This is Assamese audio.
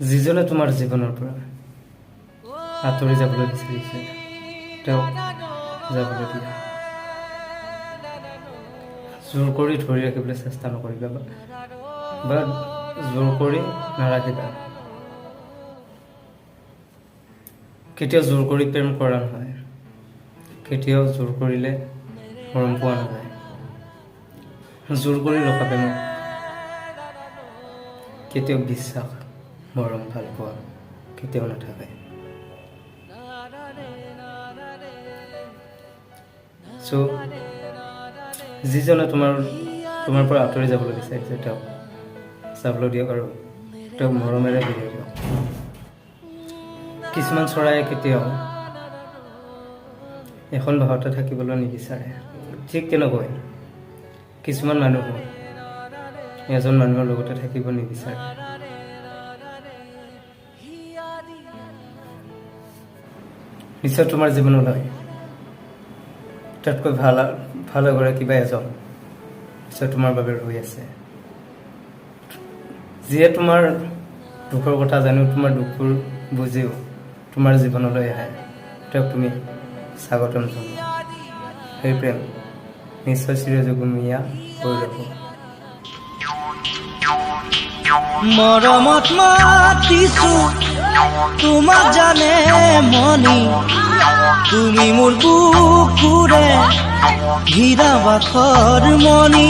যিজনে তোমাৰ জীৱনৰ পৰা আঁতৰি যাবলৈ বিচাৰিছে তেওঁক যাবলৈ দিয়া। জোৰ কৰি ধৰি ৰাখিবলৈ চেষ্টা নকৰিবা বা জোৰ কৰি নাৰাখিবা। কেতিয়াও জোৰ কৰি প্ৰেম কৰা নহয়, কেতিয়াও জোৰ কৰিলে মৰম পোৱা নাযায়। জোৰ কৰি ৰখা প্ৰেমক কেতিয়াও বিশ্বাস, মৰম, ভাল পোৱা কেতিয়াও নাথাকে। যিজনে তোমাৰ পৰা আঁতৰি যাবলৈ বিচাৰিছে তেওঁক যাবলৈ দিয়ক আৰু তেওঁক মৰমেৰে বিদায় দিয়ক। কিছুমান চৰায়ে কেতিয়াও এখন বাহতে থাকিবলৈ নিবিচাৰে, ঠিক তেনেকৈ কিছুমান মানুহো এজন মানুহৰ লগতে থাকিব নিবিচাৰে। নিশ্চয় তোমাৰ জীৱনলৈ তাতকৈ ভাল এগৰাকী বা এজন নিশ্চয় তোমাৰ বাবে ৰৈ আছে, যিয়ে তোমাৰ দুখৰ কথা জানিও তোমাৰ দুখবোৰ বুজিও তোমাৰ জীৱনলৈ আহে। তেওঁক তুমি স্বাগতম জনোৱা। সেই প্ৰেম নিশ্চয় চিৰযুগমীয়া হৈ ৰ'ব। মৰমত মাতিছো তোমাক জানে মনি, তুমি মোৰ বুকুৰে হীৰা বাখৰ মণি।